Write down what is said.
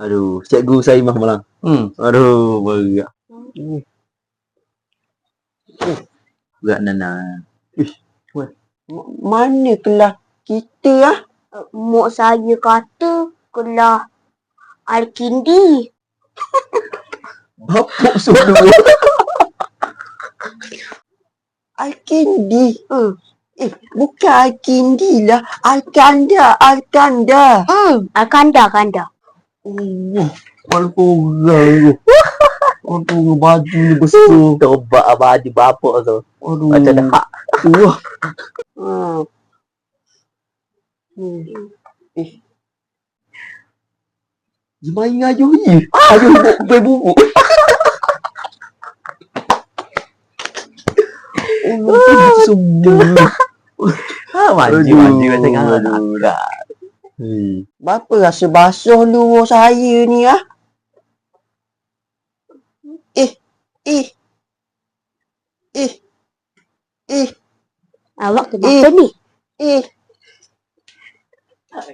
Aduh, cikgu Saimah malang. Aduh, berat. Berat Nana. Mana kelas kita ah? Mak saya kata kelas Al-Kindi. Bapak suruh. Al-Kindi. Bukan Al-Kindi lah. Al-Kanda. Al-Kanda. Al-Kanda. Kepala korang tu. Aduh, baju ni besar. Tobat baju bapak tu. Aduh. Macam dah hak. Wah. Main ngajuh ni. Ajuh bubuk. Semua. Maju macam anak. Bapa rasa basuh luar saya ni ah? Awak kenapa ni?